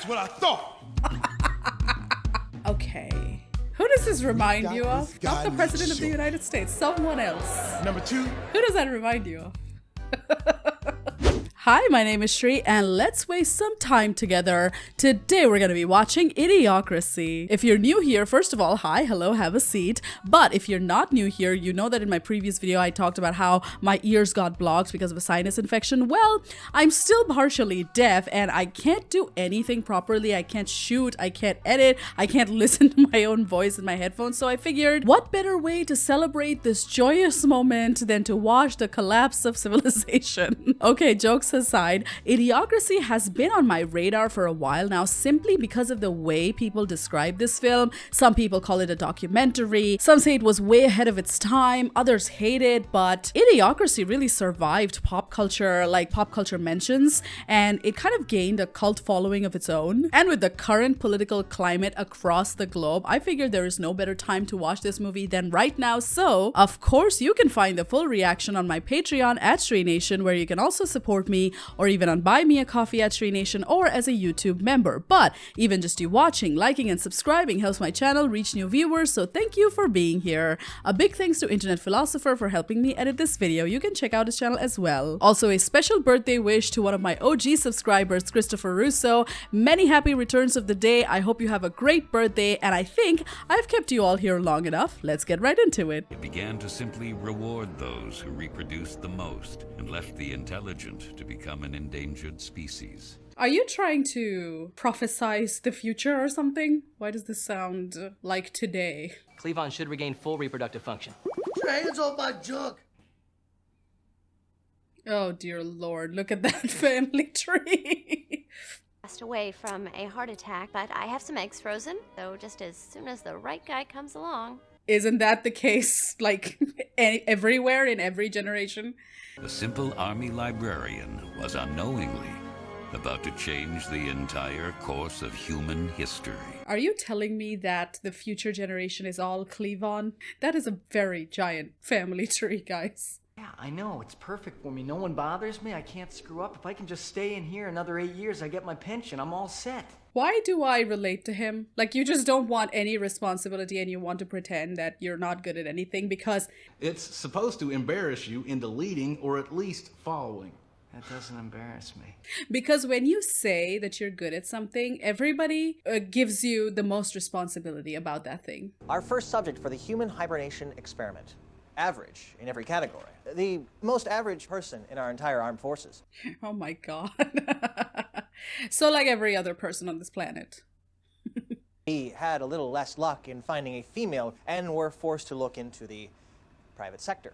That's what I thought. Okay. Who does this remind you of? Not the President of the United States, someone else. Number 2. Who does that remind you of? Hi, my name is Shree, and let's waste some time together. Today, we're going to be watching Idiocracy. If you're new here, first of all, hi, hello, have a seat. But if you're not new here, you know that in my previous video, I talked about how my ears got blocked because of a sinus infection. Well, I'm still partially deaf, and I can't do anything properly. I can't shoot, I can't edit, I can't listen to my own voice in my headphones. So I figured, what better way to celebrate this joyous moment than to watch the collapse of civilization? Okay, jokes aside, Idiocracy has been on my radar for a while now simply because of the way people describe this film. Some people call it a documentary, some say it was way ahead of its time, others hate it, but Idiocracy really survived pop culture mentions, and it kind of gained a cult following of its own. And with the current political climate across the globe, I figured there is no better time to watch this movie than right now. So, of course, you can find the full reaction on my Patreon at Shree Nation, where you can also support me or even on Buy Me a Coffee at Shree Nation or as a YouTube member. But even just you watching, liking, and subscribing helps my channel reach new viewers, so thank you for being here. A big thanks to Internet Philosopher for helping me edit this video. You can check out his channel as well. Also, a special birthday wish to one of my OG subscribers, Christopher Russo. Many happy returns of the day. I hope you have a great birthday, and I think I've kept you all here long enough. Let's get right into it. It began to simply reward those who reproduced the most and left the intelligent to become an endangered species. Are you trying to prophesize the future or something? Why does this sound like today? Cleavon should regain full reproductive function. Hands on my junk. Oh dear Lord, look at that family tree. Passed away from a heart attack, but I have some eggs frozen, so just as soon as the right guy comes along. Isn't that the case, like, everywhere in every generation? The simple army librarian was unknowingly about to change the entire course of human history. Are you telling me that the future generation is all Cleavon? That is a very giant family tree, guys. Yeah, I know. It's perfect for me. No one bothers me. I can't screw up. If I can just stay in here another 8 years, I get my pension. I'm all set. Why do I relate to him? Like, you just don't want any responsibility and you want to pretend that you're not good at anything because... It's supposed to embarrass you into leading or at least following. That doesn't embarrass me. Because when you say that you're good at something, everybody gives you the most responsibility about that thing. Our first subject for the human hibernation experiment. Average in every category. The most average person in our entire armed forces. Oh my god. So like every other person on this planet. We had a little less luck in finding a female and were forced to look into the private sector.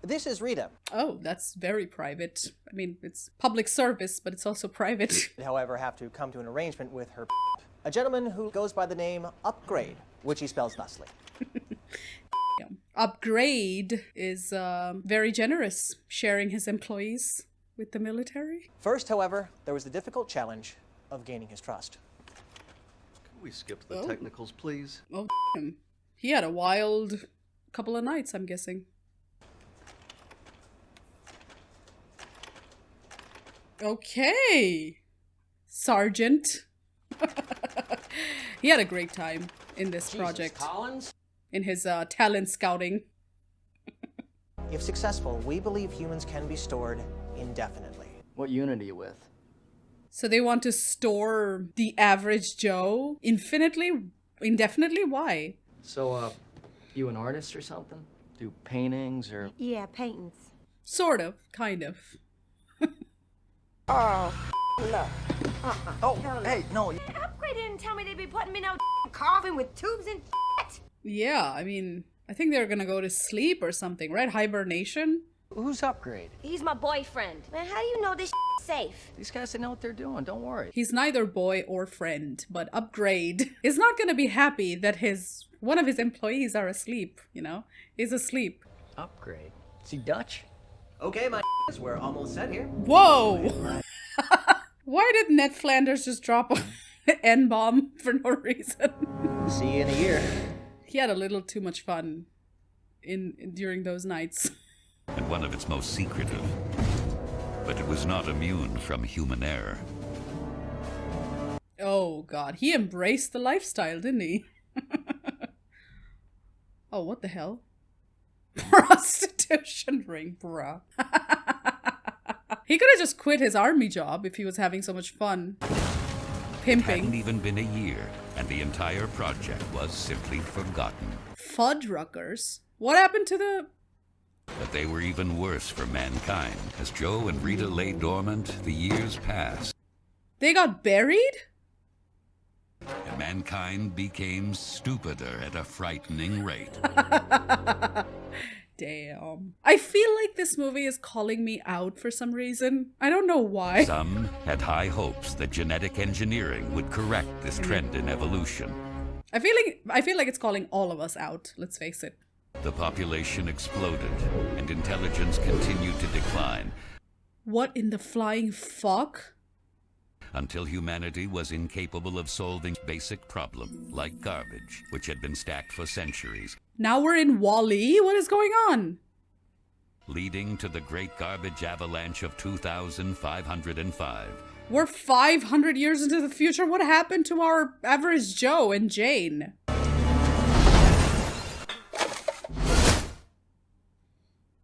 This is Rita. Oh, that's very private. I mean, it's public service, but it's also private. However, have to come to an arrangement with her a gentleman who goes by the name Upgrade, which he spells thusly. Upgrade is very generous, sharing his employees with the military. First, however, there was the difficult challenge of gaining his trust. Can we skip the technicals, please? Oh, him. He had a wild couple of nights, I'm guessing. Okay, Sergeant. He had a great time in this project. Collins? In his talent scouting. If successful, we believe humans can be stored indefinitely. What unit are you with? So they want to store the average Joe indefinitely? Why? So, you an artist or something? Do paintings or... Yeah, paintings. Sort of, kind of. Oh, no. Oh, hey, no. Upgrade didn't tell me they'd be putting me no carving with tubes and shit. Yeah, I mean, I think they're gonna go to sleep or something, right? Hibernation? Who's Upgrade? He's my boyfriend. Man, how do you know this safe? These guys, they know what they're doing. Don't worry. He's neither boy or friend, but Upgrade is not gonna be happy that one of his employees are asleep, you know? He's asleep. Upgrade? Is he Dutch? Okay, my we're almost set here. Whoa! Why did Ned Flanders just drop an N-bomb for no reason? See you in a year. He had a little too much fun during those nights. And one of its most secretive. But it was not immune from human error. Oh God, he embraced the lifestyle, didn't he? Oh, what the hell? Prostitution ring, bruh. He could have just quit his army job if he was having so much fun. Hadn't Pimping. even been a year, and the entire project was simply forgotten. Fuddruckers? What happened to the... But they were even worse for mankind. As Joe and Rita lay dormant, the years passed, They got buried? and mankind became stupider at a frightening rate. Damn. I feel like this movie is calling me out for some reason. I don't know why. Some had high hopes that genetic engineering would correct this trend in evolution. I feel like it's calling all of us out, let's face it. The population exploded, and intelligence continued to decline What in the flying fuck? until humanity was incapable of solving basic problems like garbage, which had been stacked for centuries, Now we're in Wall-E? What is going on? leading to the Great Garbage Avalanche of 2505. We're 500 years into the future. What happened to our average Joe and Jane?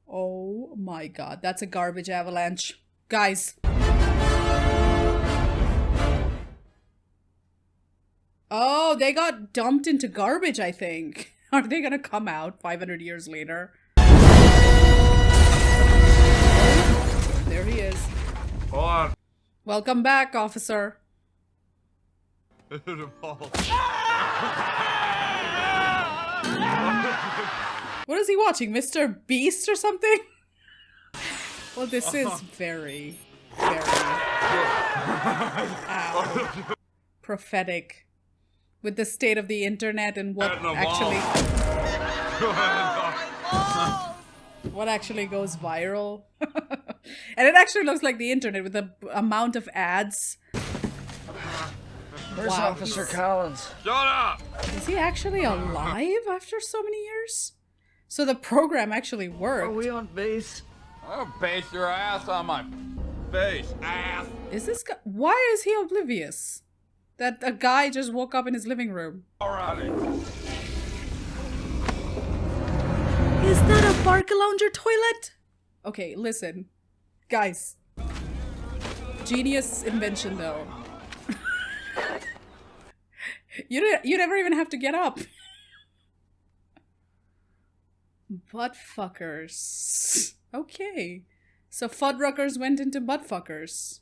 Oh my god, that's a garbage avalanche. Guys. Oh, they got dumped into garbage, I think. Are they gonna come out 500 years later? There he is. Hold on. Welcome back, officer. What is he watching? Mr. Beast or something? Well, this is very, very prophetic. With the state of the internet and what actually goes viral. And it actually looks like the internet with the amount of ads. Where's Wow, Officer he's- Collins? Shut up! Is he actually alive after so many years? So the program actually worked. Are we on base? I'll base your ass on my face, ass. Is this guy... Why is he oblivious? That a guy just woke up in his living room. Alrighty. Is that a Barcalounger toilet? Okay, listen. Guys. Genius invention, though. You never even have to get up. Butt fuckers. Okay. So Fuddruckers went into butt fuckers.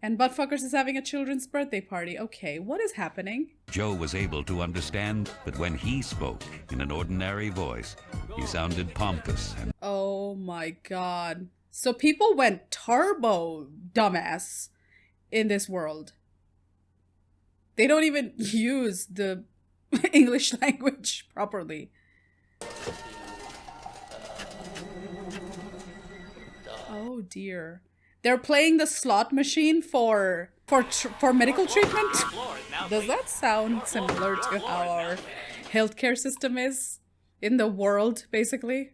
And Buttfuckers is having a children's birthday party. Okay, what is happening? Joe was able to understand, but when he spoke in an ordinary voice, he sounded pompous and Oh my god. So people went turbo dumbass in this world. They don't even use the English language properly. Oh dear. They're playing the slot machine for medical treatment? Does that sound similar to how our healthcare system is in the world, basically?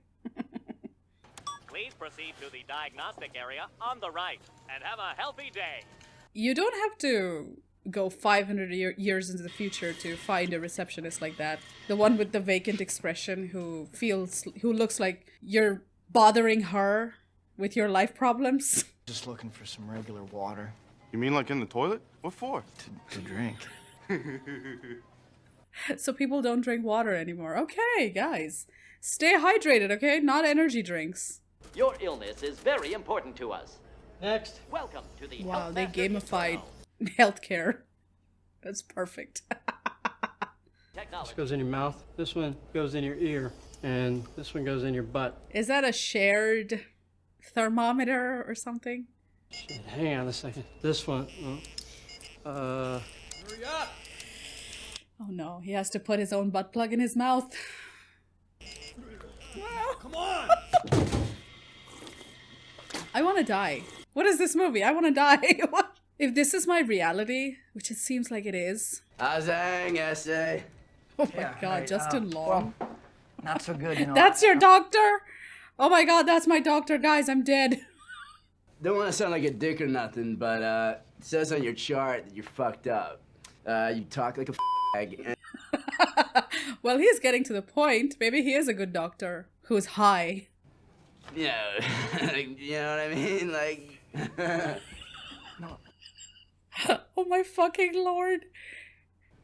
Please proceed to the diagnostic area on the right and have a healthy day. You don't have to go 500 years into the future to find a receptionist like that. The one with the vacant expression who looks like you're bothering her with your life problems. Just looking for some regular water You mean like in the toilet? What for? to drink. So people don't drink water anymore. Okay, guys. Stay hydrated, okay? Not energy drinks. Your illness is very important to us. Next. Welcome to the Wow, Health they Master gamified Intro. healthcare. That's perfect. Technology. This goes in your mouth, this one goes in your ear, and this one goes in your butt. Is that a shared thermometer or something? Shit, hang on a second. This one, Oh no, he has to put his own butt plug in his mouth. Come on! I want to die. What is this movie? I want to die. What? If this is my reality, which it seems like it is. Azang essay. Oh my god, Justin Long. Well, not so good, you know. That's your doctor? Oh my god, that's my doctor. Guys, I'm dead. Don't want to sound like a dick or nothing, but It says on your chart that you're fucked up. You talk like a fag. And Well, he's getting to the point. Maybe he is a good doctor who's high. yeah, you know what I mean? Like, Oh my fucking lord.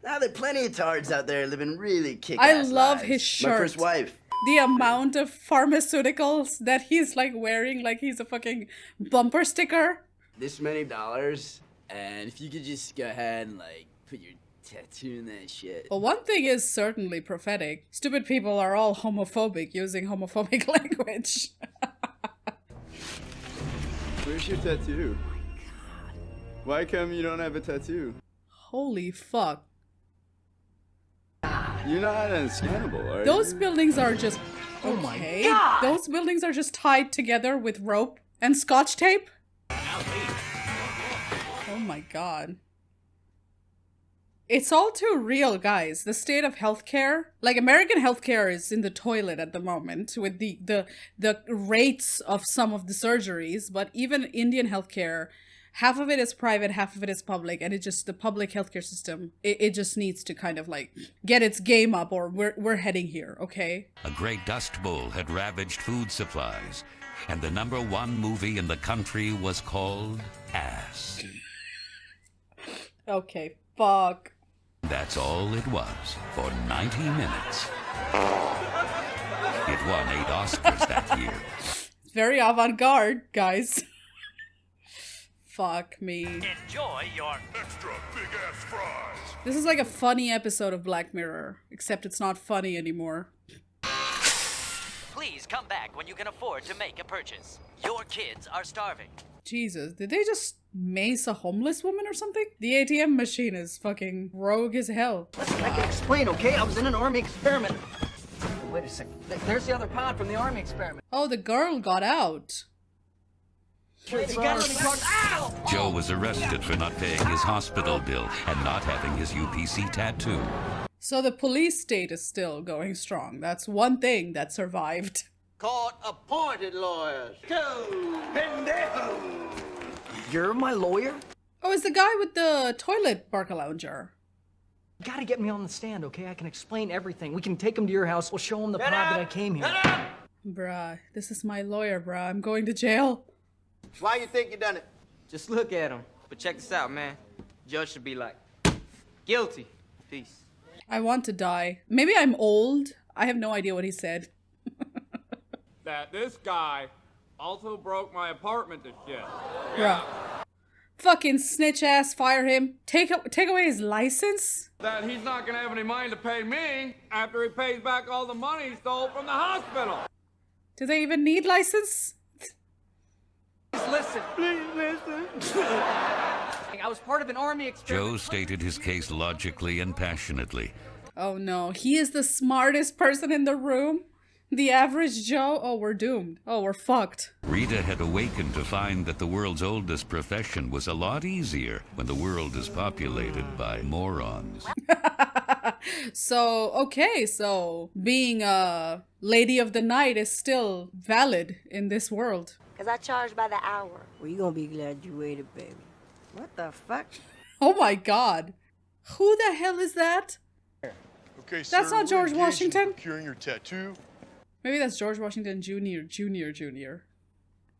now there are plenty of tards out there living really kick-ass I love lives. his shirt. My first wife. The amount of pharmaceuticals that he's like wearing like he's a fucking bumper sticker. This many dollars, and if you could just go ahead and like put your tattoo in that shit. Well, one thing is certainly prophetic. Stupid people are all homophobic, using homophobic language. Where's your tattoo? Why come you don't have a tattoo? Holy fuck. You're not unscannable, are Those you? buildings are just... Oh my Okay. God! Those buildings are just tied together with rope and scotch tape? Oh my god. It's all too real, guys. The state of healthcare, like American healthcare is in the toilet at the moment with the rates of some of the surgeries, but even Indian healthcare, half of it is private, half of it is public, and it just, the public healthcare system, it just needs to kind of like get its game up, or we're heading here, okay? A great dust bowl had ravaged food supplies, and the #1 movie in the country was called Ass. Okay, fuck. That's all it was for 90 minutes. It won 8 Oscars that year. Very avant-garde, guys. Fuck me. Enjoy your Extra big ass fries. This is like a funny episode of Black Mirror, except it's not funny anymore. Please come back when you can afford to make a purchase. Your kids are starving. Jesus, did they just mace a homeless woman or something? The ATM machine is fucking rogue as hell. Listen, I can explain, okay? I was in an army experiment. Wait a second. There's the other pod from the army experiment. Oh, the girl got out. Joe was arrested for not paying his hospital bill and not having his UPC tattoo. So the police state is still going strong. That's one thing that survived. Court-appointed lawyers. Two pendejos. You're my lawyer? Oh, it's the guy with the toilet barca lounger. You gotta get me on the stand, okay? I can explain everything. We can take him to your house. We'll show him the pod that I came here. Bruh, this is my lawyer, bruh. I'm going to jail. Why you think you done it? Just look at him. But check this out, man. Judge should be like, guilty. Peace. I want to die. Maybe I'm old. I have no idea what he said. That this guy also broke my apartment to shit. Bruh. Fucking snitch ass, fire him. Take away his license? That he's not gonna have any money to pay me after he pays back all the money he stole from the hospital. Do they even need license? Please listen. Please listen. I was part of an army experiment. Joe stated his case logically and passionately. Oh no, he is the smartest person in the room? The average Joe? Oh, we're doomed. Oh, we're fucked. Rita had awakened to find that the world's oldest profession was a lot easier when the world is populated by morons. So, okay, so being a lady of the night is still valid in this world. Because I charge by the hour. Well, you gonna be glad you waited, baby. What the fuck? Oh my god. Who the hell is that? Okay, That's sir, not George we're engaged in Washington. Procuring your tattoo. Maybe that's George Washington Jr.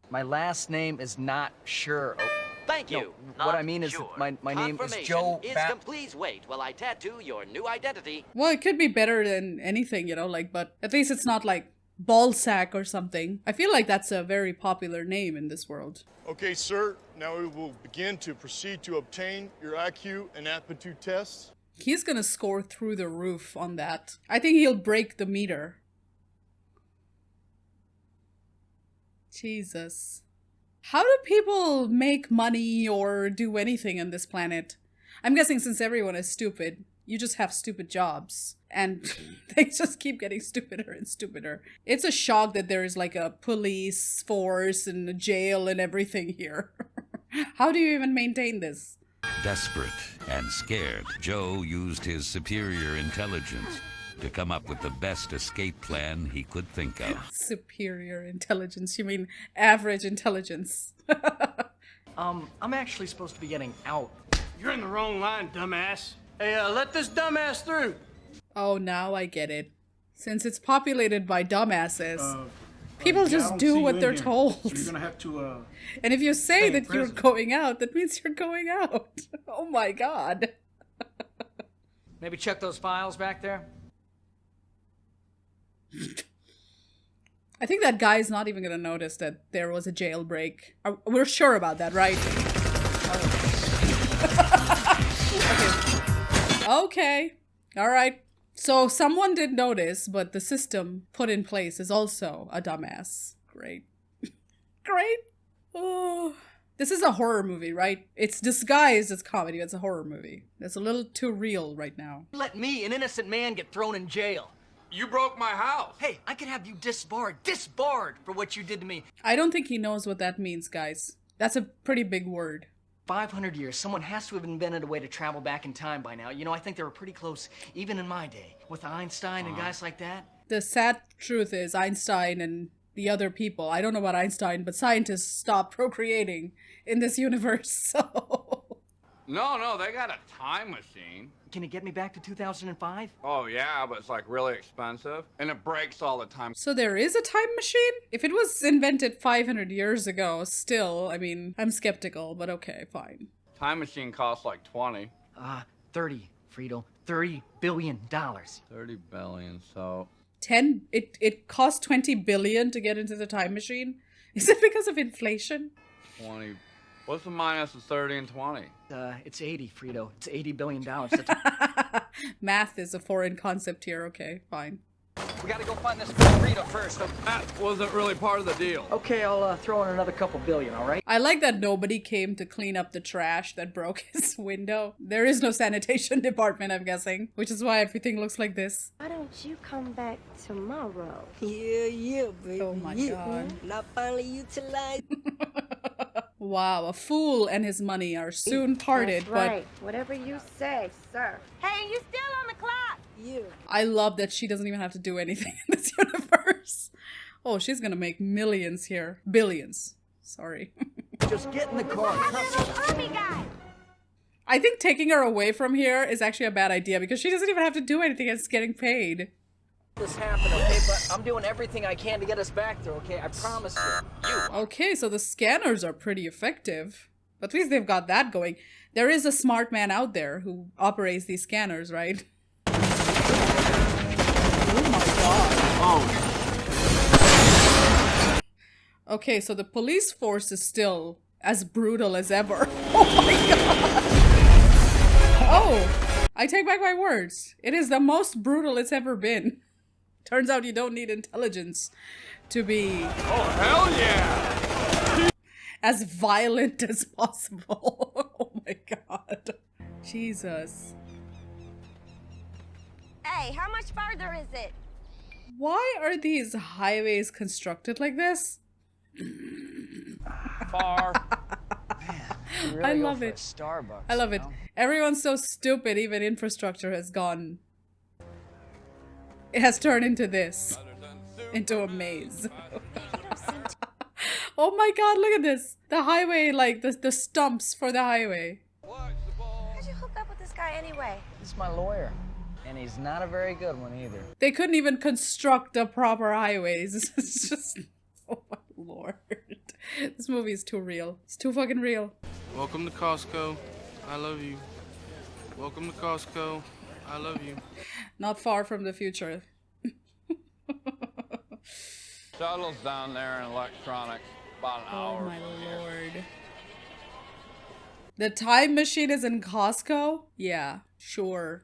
My last name is not sure. Oh, Thank you. no, what I mean is that my name is Joe Please wait while I tattoo your new identity. Well, it could be better than anything, you know, like, but at least it's not like Ballsack or something. I feel like that's a very popular name in this world. Okay, sir. Now we will begin to proceed to obtain your IQ and aptitude tests. He's gonna score through the roof on that. I think he'll break the meter. Jesus. How do people make money or do anything on this planet? I'm guessing since everyone is stupid, you just have stupid jobs. And they just keep getting stupider and stupider. It's a shock that there is like a police force and a jail and everything here. How do you even maintain this? Desperate and scared, Joe used his superior intelligence to come up with the best escape plan he could think of. Superior intelligence? You mean average intelligence? I'm actually supposed to be getting out. You're in the wrong line, dumbass. Hey, let this dumbass through. Oh, now I get it. Since it's populated by dumbasses, people yeah, I just don't do see what you they're in here. told. So you're gonna have to, And if you say stay in that you're prison. going out, that means you're going out. Oh my god. Maybe check those files back there. I think that guy's not even gonna notice that there was a jailbreak. We're sure about that, right? Okay. Alright. So someone did notice, but the system put in place is also a dumbass. Great. Great. Oh. This is a horror movie, right? It's disguised as comedy. It's a horror movie. It's a little too real right now. Let me, an innocent man, get thrown in jail. You broke my house. Hey, I could have you disbarred for what you did to me. I don't think he knows what that means, guys. That's a pretty big word. 500 years, someone has to have invented a way to travel back in time by now. You know, I think they were pretty close, even in my day, with Einstein and guys like that. The sad truth is Einstein and the other people, I don't know about Einstein, but scientists stopped procreating in this universe, so... No, they got a time machine. Can it get me back to 2005? Oh, yeah, but it's like really expensive. And it breaks all the time. So there is a time machine? If it was invented 500 years ago, still, I mean, I'm skeptical, but okay, fine. Time machine costs like 20. 30, Frito. $30 billion. 30 billion, so... It cost 20 billion to get into the time machine? Is it because of inflation? 20... What's the minus of 30 and 20? It's 80, Frito. It's $80 billion. Math is a foreign concept here. Okay, fine. We gotta go find this Frito first. That wasn't really part of the deal. Okay, I'll throw in another couple billion, all right? I like that nobody came to clean up the trash that broke his window. There is no sanitation department, I'm guessing, which is why everything looks like this. Why don't you come back tomorrow? Yeah, baby. Oh my god. Not finally utilized. Wow, a fool and his money are soon parted, That's right. Whatever you say, sir. Hey, you still on the clock? Yeah. I love that she doesn't even have to do anything in this universe. Oh, she's gonna make millions here. Billions. Sorry. Just get in the car. Army guy. I think taking her away from here is actually a bad idea because she doesn't even have to do anything. It's getting paid. This happened, okay? But I'm doing everything I can to get us back there, okay? I promise you. Okay, so the scanners are pretty effective. At least they've got that going. There is a smart man out there who operates these scanners, right? Oh my god. Oh. Okay, so the police force is still as brutal as ever. Oh my god. Oh, I take back my words. It is the most brutal it's ever been. Turns out you don't need intelligence to be... Oh, hell yeah! as violent as possible. Oh my god. Jesus. Hey, how much farther is it? Why are these highways constructed like this? Far. Really I go love for a it. Starbucks, I love you it. know? Everyone's so stupid, even infrastructure has gone. It has turned into this. Into a maze. Oh my god, look at this. The highway, like the stumps for the highway. How'd you hook up with this guy anyway? This is my lawyer. And he's not a very good one either. They couldn't even construct the proper highways. It's just... Oh my lord. This movie is too real. It's too fucking real. Welcome to Costco. I love you. Welcome to Costco. I love you. Not far from the future. Shuttle's down there in electronics. About an hour. Oh my lord. The time machine is in Costco? Yeah, sure.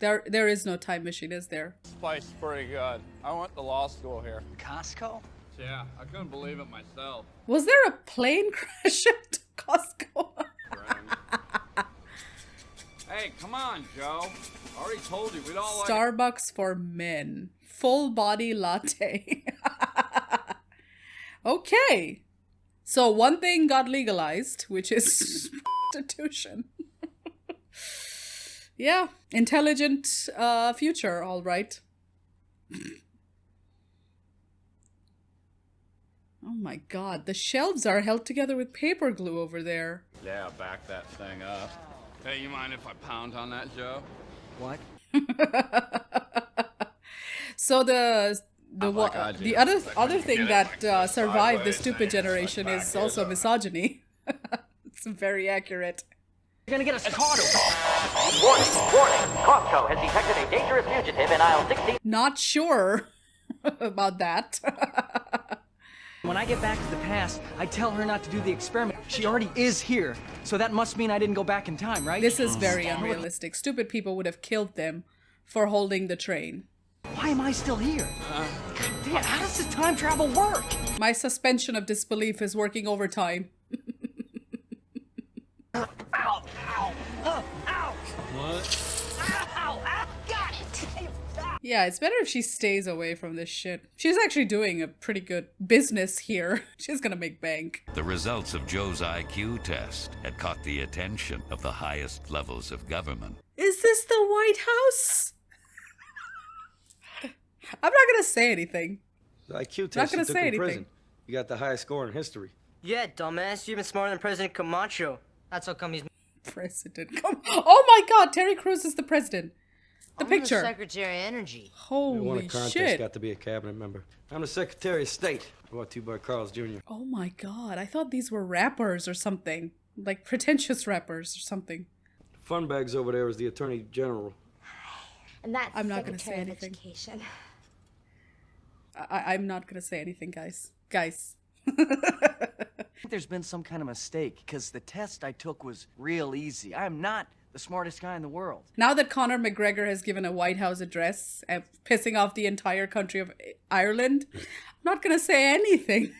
There is no time machine, is there? This place is pretty good. I went to law school here. Costco? Yeah, I couldn't believe it myself. Was there a plane crash at Costco? Hey, come on, Joe. I already told you, we'd all like... Starbucks for men. Full body latte. Okay. So one thing got legalized, which is prostitution. Yeah, intelligent future, all right. Oh my god, the shelves are held together with paper glue over there. Yeah, back that thing up. Hey, you mind if I pound on that, Joe? What? So the Like I do. other thing that survived the sideways, stupid and generation back is is also up. misogyny. It's very accurate. You're gonna get us caught. Warning! Costco has detected a dangerous fugitive in aisle 16. Not sure about that. When I get back to the past, I tell her not to do the experiment. She already is here, so that must mean I didn't go back in time, right? This is very unrealistic. Stupid people would have killed them for holding the train. Why am I still here? God damn, how does the time travel work? My suspension of disbelief is working overtime. Ow, ow, ow, ow. What? Ow, ow, got it. Yeah, it's better if she stays away from this shit. She's actually doing a pretty good business here. She's gonna make bank. The results of Joe's IQ test had caught the attention of the highest levels of government. Is this the White House? I'm not gonna say anything. The IQ test Not gonna you took say in anything. prison. You got the highest score in history. Yeah, dumbass. You're even smarter than President Camacho. That's how come he's President. Oh my god, Terry Crews is the president. The I'm picture. The Secretary of Energy. You won a Holy contest, shit. got to be a cabinet member. I'm the Secretary of State, brought to you by Carl's Jr. Oh my god, I thought these were rappers or something. Like pretentious rappers or something. Fun bags over there is the Attorney General. And that's I'm not gonna say Secretary of anything. Education. I'm not gonna say anything, guys. Guys. There's been some kind of mistake, because the test I took was real easy. I am not the smartest guy in the world. Now that Conor McGregor has given a White House address and pissing off the entire country of Ireland, I'm not gonna say anything.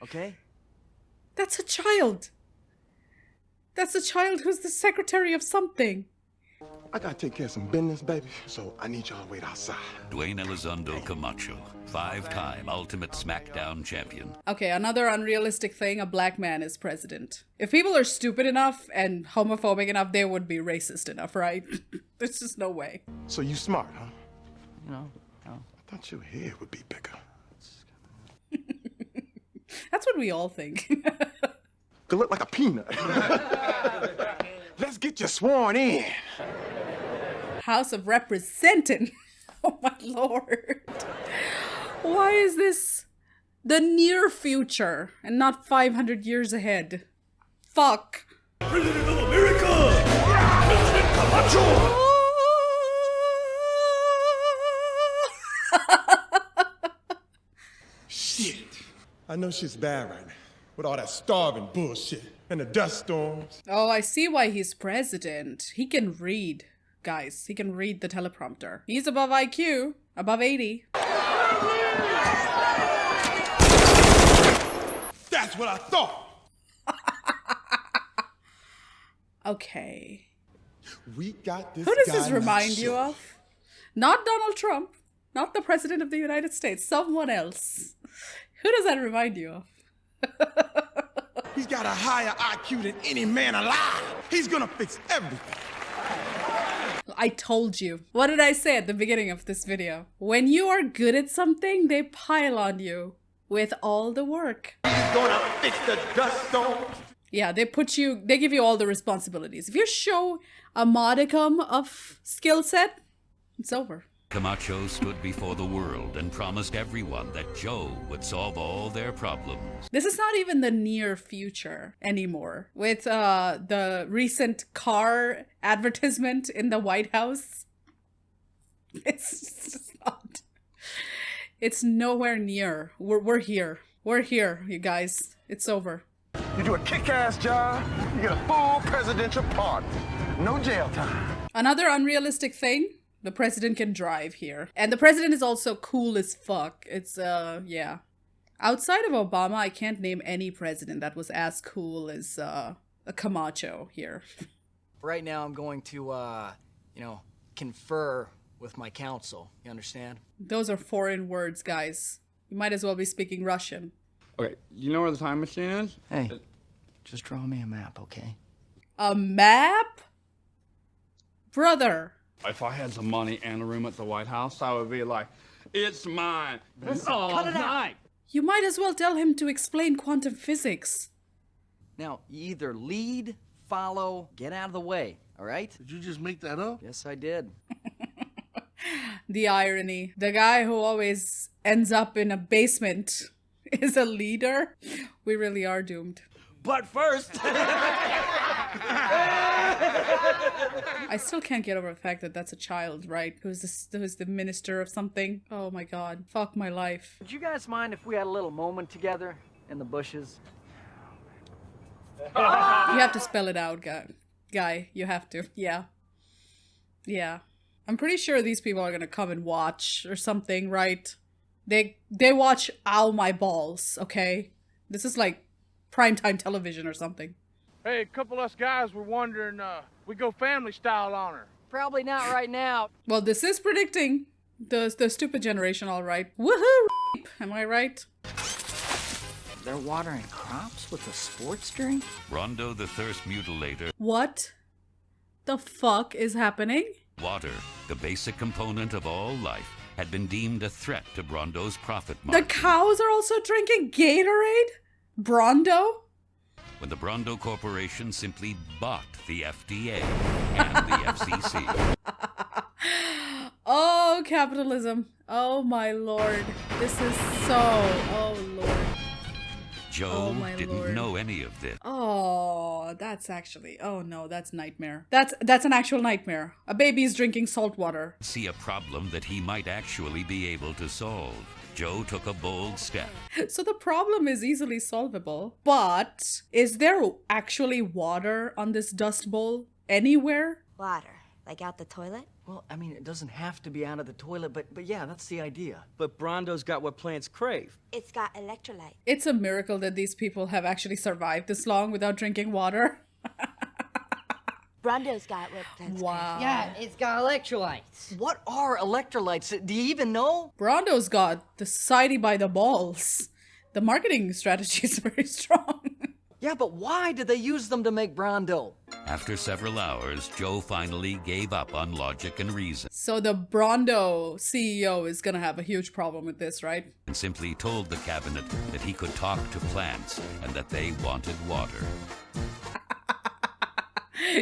Okay? That's a child. That's a child who's the secretary of something. I gotta take care of some business, baby, so I need y'all to wait outside. Dwayne Elizondo Camacho, 5-time Ultimate SmackDown champion. Okay, another unrealistic thing, a black man is president. If people are stupid enough and homophobic enough, they would be racist enough, right? There's just no way. So you smart, huh? No. I thought your head would be bigger. That's what we all think. Could look like a peanut. Let's get you sworn in. House of Representing. Oh my lord. Why is this the near future and not 500 years ahead? Fuck. President of America! President Camacho! Shit. I know shit's bad right now. With all that starving bullshit and the dust storms. Oh, I see why he's president. He can read, guys. He can read the teleprompter. He's above IQ, above 80. That's what I thought. Okay. We got this. Who does guy this remind named you Shree. of? Not Donald Trump. Not the president of the United States. Someone else. Who does that remind you of? He's got a higher IQ than any man alive. He's gonna fix everything. I told you. What did I say at the beginning of this video? When you are good at something, they pile on you with all the work. He's gonna fix the dust storms. Yeah, they give you all the responsibilities. If you show a modicum of skill set, it's over. Camacho stood before the world and promised everyone that Joe would solve all their problems. This is not even the near future anymore. With the recent car advertisement in the White House, it's just not. It's nowhere near. We're here. We're here, you guys. It's over. You do a kick-ass job, you get a full presidential pardon. No jail time. Another unrealistic thing. The president can drive here. And the president is also cool as fuck. It's, yeah. Outside of Obama, I can't name any president that was as cool as, a Camacho here. Right now, I'm going to, confer with my counsel. You understand? Those are foreign words, guys. You might as well be speaking Russian. Okay, you know where the time machine is? Hey, just draw me a map, okay? A map? Brother. If I had some money and a room at the White House, I would be like, it's mine. That's all cut it out. night. You might as well tell him to explain quantum physics. Now, you either lead, follow, get out of the way, all right? Did you just make that up? Yes, I did. The irony. The guy who always ends up in a basement is a leader. We really are doomed. But first... I still can't get over the fact that that's a child, right? Who's the minister of something? Oh my god. Fuck my life. Would you guys mind if we had a little moment together in the bushes? You have to spell it out, guy. You have to. Yeah. Yeah. I'm pretty sure these people are gonna come and watch or something, right? They watch Ow My Balls, okay? This is like primetime television or something. Hey, a couple of us guys were wondering, we go family style on her. Probably not right now. Well, this is predicting the stupid generation, all right. Woohoo! Am I right? They're watering crops with a sports drink? Rondo the Thirst Mutilator. What the fuck is happening? Water, the basic component of all life, had been deemed a threat to Brondo's profit The margin. cows are also drinking Gatorade? Brondo? When the Brondo Corporation simply bought the FDA and the FCC. Oh, capitalism. Oh my lord. This is so... Oh lord. Joe my didn't lord. know any of this. Oh, that's actually... Oh no, that's nightmare. That's an actual nightmare. A baby's drinking salt water. See a problem that he might actually be able to solve. Joe took a bold step. So the problem is easily solvable. But is there actually water on this dust bowl anywhere? Water. Like out the toilet? Well, I mean, it doesn't have to be out of the toilet, but yeah, that's the idea. But Brondo's got what plants crave. It's got electrolyte. It's a miracle that these people have actually survived this long without drinking water. Brondo's got what plants Wow. Yeah, it's got electrolytes. What are electrolytes? Do you even know? Brondo's got the society by the balls. The marketing strategy is very strong. Yeah, but why did they use them to make Brondo? After several hours, Joe finally gave up on logic and reason So the Brondo CEO is gonna have a huge problem with this, right? and simply told the cabinet that he could talk to plants and that they wanted water.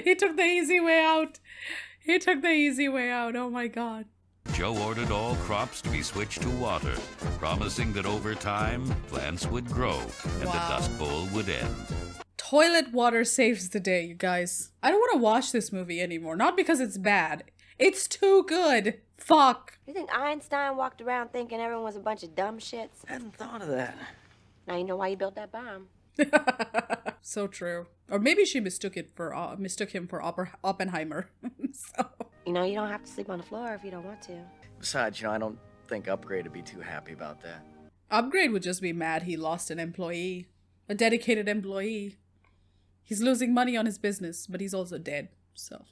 He took the easy way out. He took the easy way out. Oh my god. Joe ordered all crops to be switched to water, promising that over time, plants would grow and the Wow. Dust Bowl would end. Toilet water saves the day, you guys. I don't want to watch this movie anymore. Not because it's bad. It's too good. Fuck. You think Einstein walked around thinking everyone was a bunch of dumb shits? I hadn't thought of that. Now you know why he built that bomb. So true. Or maybe she mistook him for Oppenheimer. So. You know, you don't have to sleep on the floor if you don't want to. Besides, I don't think Upgrade would be too happy about that. Upgrade would just be mad he lost an employee. A dedicated employee. He's losing money on his business, but he's also dead. So.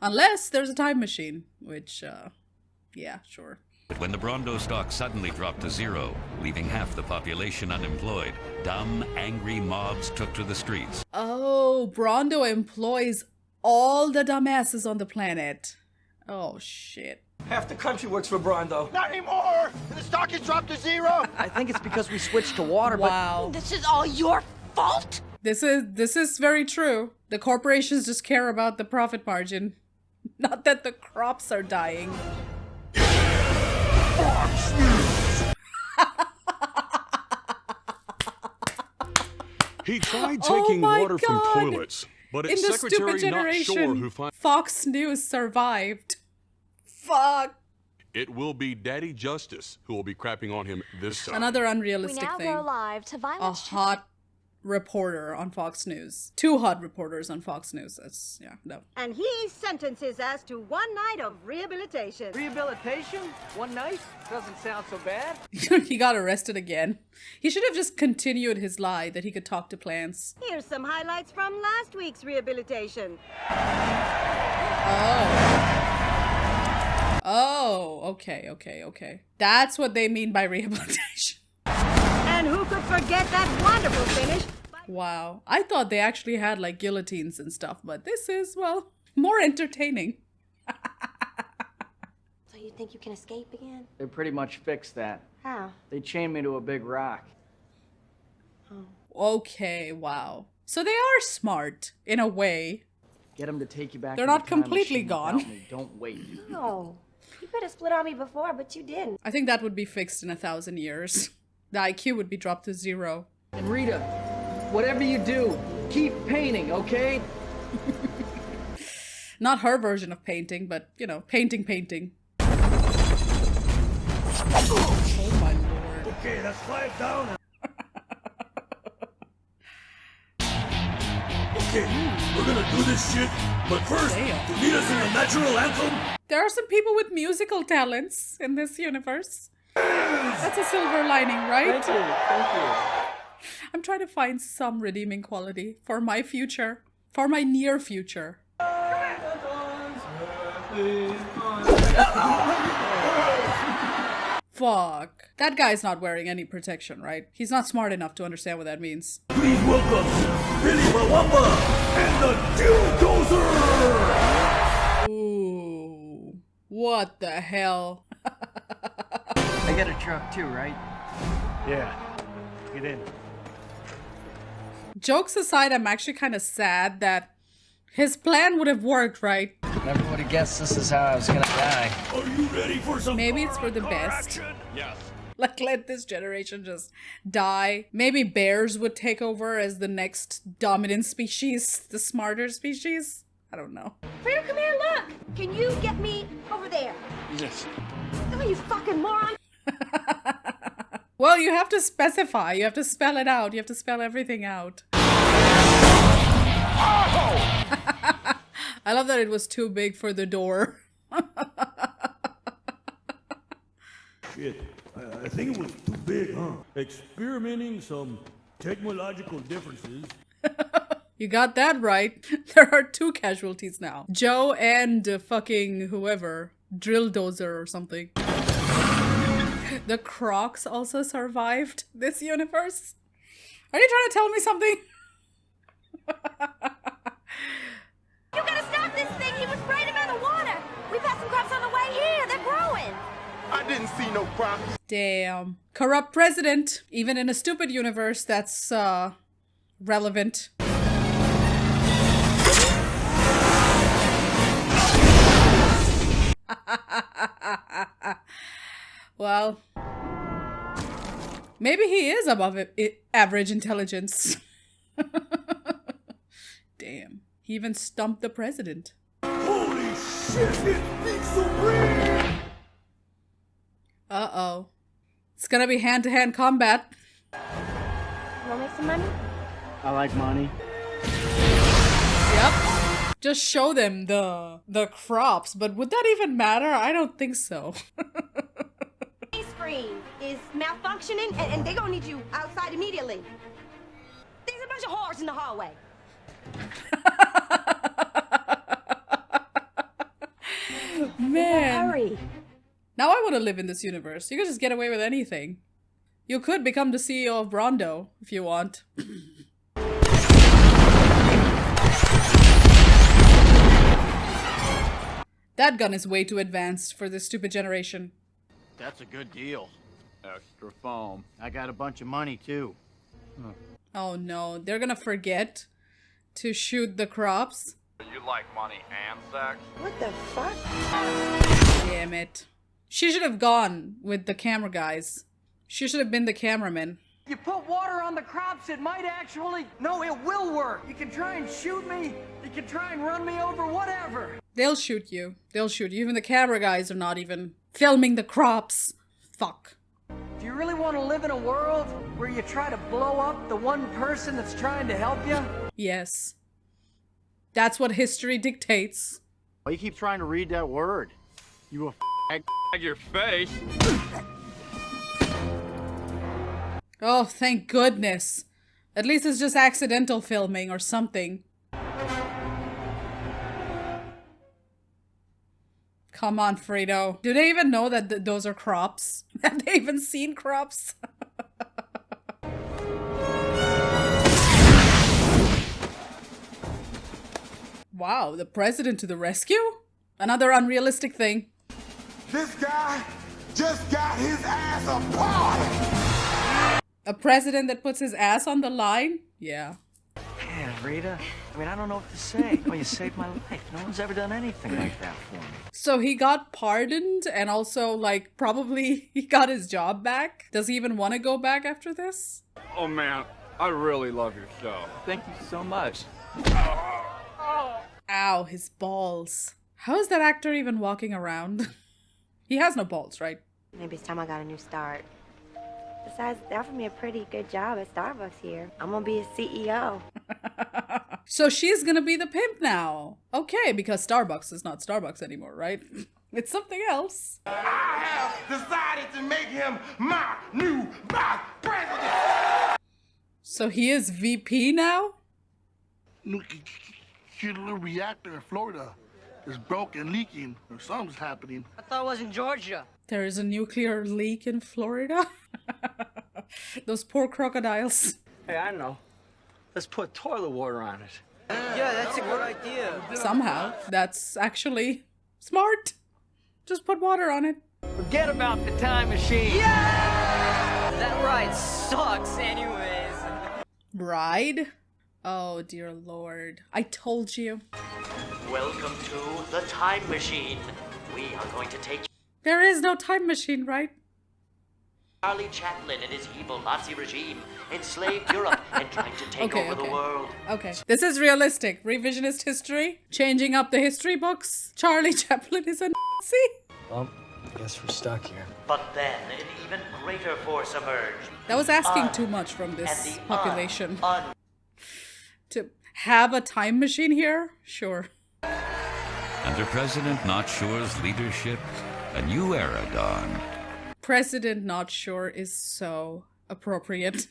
Unless there's a time machine, which, yeah, sure. But when the Brondo stock suddenly dropped to zero, leaving half the population unemployed, dumb, angry mobs took to the streets. Oh, Brondo employs all the dumbasses on the planet. Oh, shit. Half the country works for Brondo. Not anymore! The stock has dropped to zero! I think it's because we switched to water, Wow. This is all your fault? This is very true. The corporations just care about the profit margin. Not that the crops are dying. He tried Oh taking my water from God. toilets, but In its the secretary stupid not sure generation, who finds Fox News survived. Fuck. it will be Daddy Justice who will be crapping on him this time. Another unrealistic thing. live to A violence. hot reporter on Fox News. Two hot reporters on Fox News. That's, yeah, no. And he sentences us to one night of rehabilitation. Rehabilitation? One night? Doesn't sound so bad. He got arrested again. He should have just continued his lie that he could talk to plants. Here's some highlights from last week's rehabilitation. Oh, okay. That's what they mean by rehabilitation. And who could forget that wonderful finish? Wow. I thought they actually had like guillotines and stuff, but this is, well, more entertaining. So you think you can escape again? They pretty much fixed that. How? They chained me to a big rock. Okay, wow. So they are smart, in a way. Get them to take you back. They're to the not time completely machine gone. without me. Don't wait. No. You could have split on me before, but you didn't. I think that would be fixed in 1,000 years. The IQ would be dropped to 0. And Rita, whatever you do, keep painting, okay? Not her version of painting, but, you know, painting. Oh my lord. Okay, that's 5 down. Okay, we're gonna do this shit, but first, Damn. you need us in the natural anthem? There are some people with musical talents in this universe. That's a silver lining, right? Thank you. I'm trying to find some redeeming quality for my future. For my near future. Fuck. That guy's not wearing any protection, right? He's not smart enough to understand what that means. Please welcome Billy Mwamba and the Bulldozer! Ooh. What the hell? I got a truck too, right? Yeah, get in. Jokes aside, I'm actually kind of sad that his plan would have worked, right? Never would have guessed this is how I was gonna die. Are you ready for some Maybe it's for the best. action? Yes. Like, let this generation just die. Maybe bears would take over as the next dominant species, the smarter species. I don't know. Fredo, come here, look! Can you get me over there? Yes. Oh, you fucking moron! Well, you have to specify. You have to spell it out. You have to spell everything out. I love that it was too big for the door. Shit, I think it was too big, huh? Experimenting some technological differences. You got that right. There are 2 casualties now. Joe and fucking whoever. Drill Dozer or something. The Crocs also survived this universe. Are you trying to tell me something? You gotta stop this thing! He was spraying him in the water! We've had some crops on the way here! They're growing! I didn't see no crops. Damn. Corrupt president. Even in a stupid universe, that's relevant. Well, maybe he is above average intelligence. Damn. He even stumped the president. Holy shit, it beats so great! Uh-oh. It's gonna be hand-to-hand combat. Wanna make some money? I like money. Yep. Just show them the crops, but would that even matter? I don't think so. Screen is malfunctioning, and they're gonna need you outside immediately. There's a bunch of whores in the hallway. Man. Hurry. Now I want to live in this universe. You can just get away with anything. You could become the CEO of Rondo if you want. That gun is way too advanced for this stupid generation. That's a good deal. Extra foam. I got a bunch of money too. Oh no, they're gonna forget to shoot the crops. You like money and sex? What the fuck? Damn it. She should have gone with the camera guys. She should have been the cameraman. You put water on the crops, it might actually... No, it will work. You can try and shoot me. You can try and run me over, whatever. They'll shoot you. They'll shoot you. Even the camera guys are not even filming the crops. Fuck. Do you really want to live in a world where you try to blow up the one person that's trying to help you? Yes. That's what history dictates. Why you keep trying to read that word? You a your face. Oh, thank goodness. At least it's just accidental filming or something. Come on, Fredo. Do they even know that those are crops? Have they even seen crops? Wow, the president to the rescue? Another unrealistic thing. This guy just got his ass apart. A president that puts his ass on the line? Yeah. Man, Rita, I mean, I don't know what to say. Oh, you saved my life. No one's ever done anything like that for me. So he got pardoned and also, like, probably he got his job back? Does he even want to go back after this? Oh, man, I really love your show. Thank you so much. Ow, his balls. How is that actor even walking around? He has no balls, right? Maybe it's time I got a new start. Besides, they offered me a pretty good job at Starbucks here. I'm gonna be a CEO. So she's gonna be the pimp now. Okay, because Starbucks is not Starbucks anymore, right? It's something else. I have decided to make him my new vice president. So he is VP now? Little reactor in Florida is broke and leaking, or something's happening. I thought it was in Georgia. There is a nuclear leak in Florida? Those poor crocodiles. Hey, I know. Let's put toilet water on it. Yeah, that's a good idea. Somehow, that's actually smart. Just put water on it. Forget about the time machine. Yeah! That ride sucks anyways. Ride? Oh, dear Lord. I told you. Welcome to the time machine. We are going to take There is no time machine, right? Charlie Chaplin and his evil Nazi regime enslaved Europe and tried to take over the world. Okay. This is realistic. Revisionist history. Changing up the history books. Charlie Chaplin is a Nazi. Well, I guess we're stuck here. But then an even greater force emerged. That was asking too much from this population. To have a time machine here? Sure. Under President Not Sure's leadership, a new era dawned. President Not Sure is so appropriate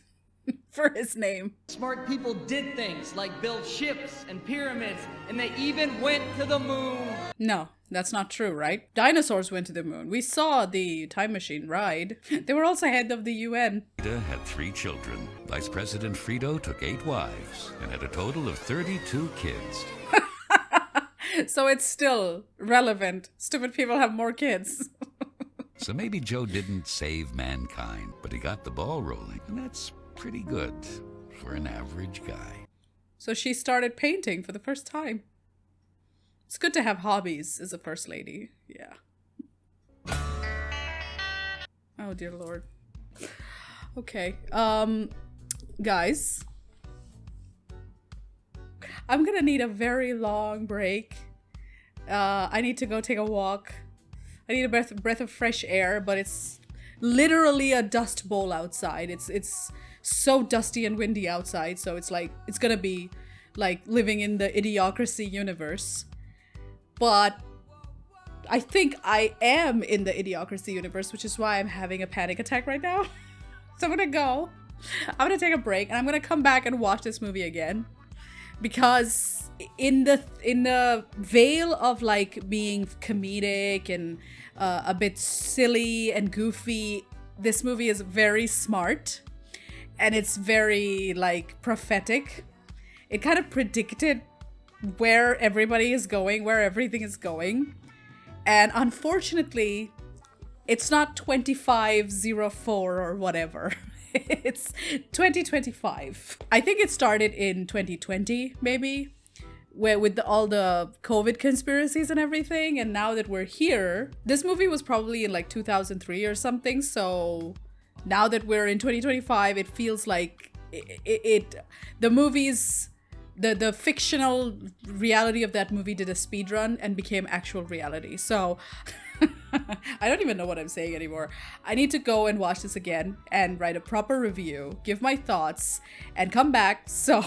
for his name. Smart people did things like build ships and pyramids, and they even went to the moon. No, that's not true, right? Dinosaurs went to the moon. We saw the time machine ride. They were also head of the UN. Rita had 3 children. Vice President Frito took 8 wives and had a total of 32 kids. So it's still relevant. Stupid people have more kids. So maybe Joe didn't save mankind, but he got the ball rolling, and that's pretty good for an average guy. So she started painting for the first time. It's good to have hobbies as a first lady. Yeah. Oh, dear Lord. Okay. Guys. I'm gonna need a very long break. I need to go take a walk. I need a breath of fresh air, but it's literally a dust bowl outside. It's so dusty and windy outside, so it's like it's gonna be like living in the Idiocracy universe. But I think I am in the Idiocracy universe, which is why I'm having a panic attack right now. So I'm gonna go. I'm gonna take a break, and I'm gonna come back and watch this movie again. Because in the veil of like being comedic and a bit silly and goofy, this movie is very smart and it's very like prophetic. It kind of predicted where everybody is going, where everything is going. And unfortunately, it's not 2504 or whatever. It's 2025. I think it started in 2020, maybe, where with all the COVID conspiracies and everything. And now that we're here, this movie was probably in like 2003 or something. So now that we're in 2025, it feels like the movies, the fictional reality of that movie did a speed run and became actual reality. So I don't even know what I'm saying anymore. I need to go and watch this again and write a proper review, give my thoughts, and come back. So,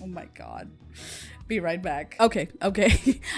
oh my God. Be right back. Okay.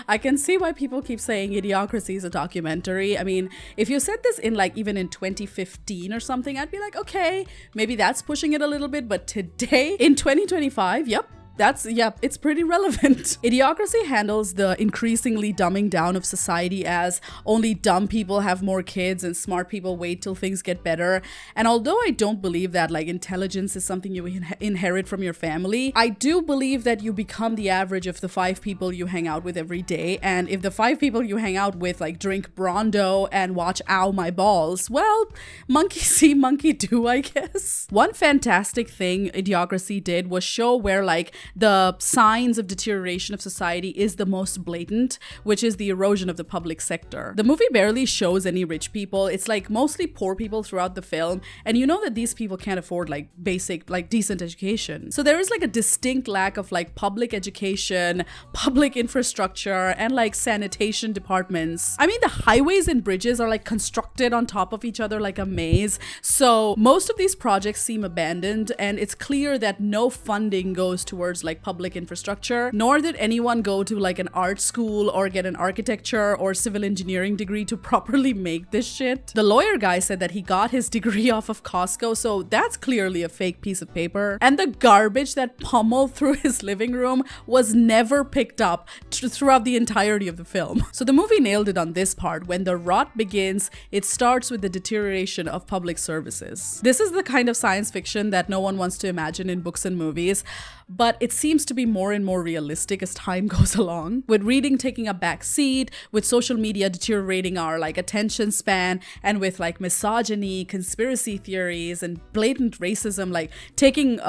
I can see why people keep saying Idiocracy is a documentary. I mean, if you said this in like even in 2015 or something, I'd be like, okay, maybe that's pushing it a little bit. But today, in 2025, yep, That's, yeah, it's pretty relevant. Idiocracy handles the increasingly dumbing down of society as only dumb people have more kids and smart people wait till things get better. And although I don't believe that like intelligence is something you inherit from your family, I do believe that you become the average of the 5 people you hang out with every day. And if the 5 people you hang out with like drink Brondo and watch Ow My Balls, well, monkey see, monkey do, I guess. One fantastic thing Idiocracy did was show where like the signs of deterioration of society is the most blatant, which is the erosion of the public sector. The movie barely shows any rich people. It's like mostly poor people throughout the film, and you know that these people can't afford like basic, like decent education. So there is like a distinct lack of like public education, public infrastructure, and like sanitation departments. I mean, the highways and bridges are like constructed on top of each other like a maze. So most of these projects seem abandoned, and it's clear that no funding goes towards like public infrastructure, nor did anyone go to like an art school or get an architecture or civil engineering degree to properly make this shit. The lawyer guy said that he got his degree off of Costco, so that's clearly a fake piece of paper. And the garbage that pummeled through his living room was never picked up throughout the entirety of the film. So the movie nailed it on this part. When the rot begins, it starts with the deterioration of public services. This is the kind of science fiction that no one wants to imagine in books and movies, but it seems to be more and more realistic as time goes along. With reading taking a back seat, with social media deteriorating our like attention span, and with like misogyny, conspiracy theories, and blatant racism like taking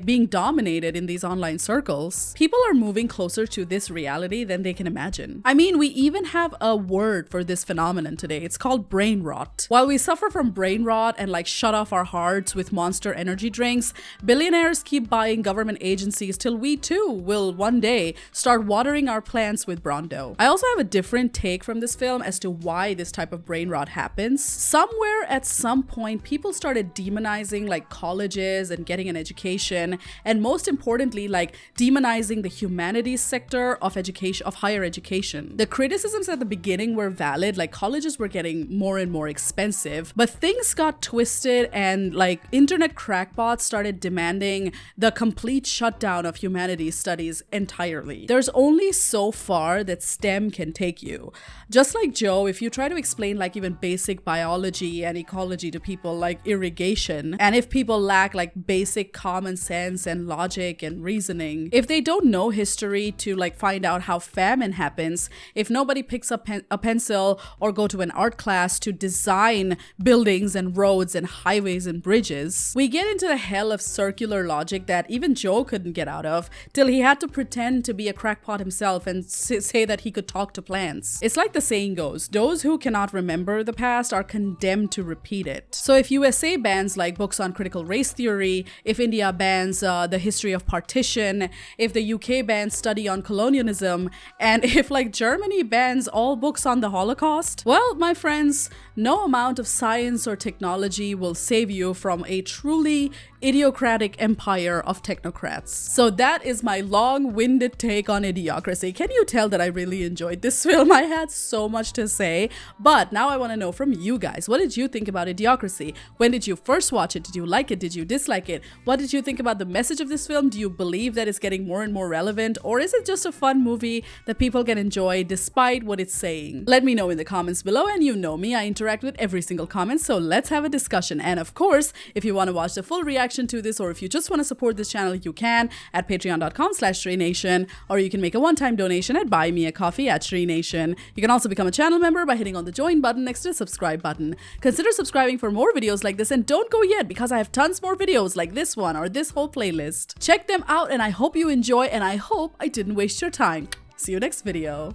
being dominated in these online circles, people are moving closer to this reality than they can imagine. I mean, we even have a word for this phenomenon today. It's called brain rot. While we suffer from brain rot and like shut off our hearts with Monster energy drinks, billionaires keep buying government agencies till we too will one day start watering our plants with Brondo. I also have a different take from this film as to why this type of brain rot happens. Somewhere at some point, people started demonizing like colleges and getting an education, and most importantly, like demonizing the humanities sector of education, of higher education. The criticisms at the beginning were valid, like colleges were getting more and more expensive, but things got twisted and like internet crackpots started demanding the complete shutdown of humanities studies entirely. There's only so far that STEM can take you. Just like Joe, if you try to explain like even basic biology and ecology to people like irrigation, and if people lack like basic common sense and logic and reasoning, if they don't know history to like find out how famine happens, if nobody picks up a pencil or go to an art class to design buildings and roads and highways and bridges, we get into the hell of circular logic that even Joe couldn't get out of, till he had to pretend to be a crackpot himself and say that he could talk to plants. It's like the saying goes, those who cannot remember the past are condemned to repeat it. So if USA bans like books on critical race theory, if India bans the history of partition, if the UK bans study on colonialism, and if like Germany bans all books on the Holocaust, well, my friends, no amount of science or technology will save you from a truly idiocratic empire of technocrats. So that is my long-winded take on Idiocracy. Can you tell that I really enjoyed this film? I had so much to say, but now I want to know from you guys. What did you think about Idiocracy? When did you first watch it? Did you like it? Did you dislike it? What did you think about the message of this film? Do you believe that it's getting more and more relevant, or is it just a fun movie that people can enjoy despite what it's saying? Let me know in the comments below, and you know me, I interact with every single comment, so let's have a discussion. And of course, if you want to watch the full reaction to this, or if you just want to support this channel, you can at patreon.com/ShreeNation, or you can make a one-time donation at Buy Me a Coffee at ShreeNation. You can also become a channel member by hitting on the join button next to the subscribe button. Consider subscribing for more videos like this, and don't go yet because I have tons more videos like this one or this whole playlist. Check them out, and I hope you enjoy, and I hope I didn't waste your time. See you next video.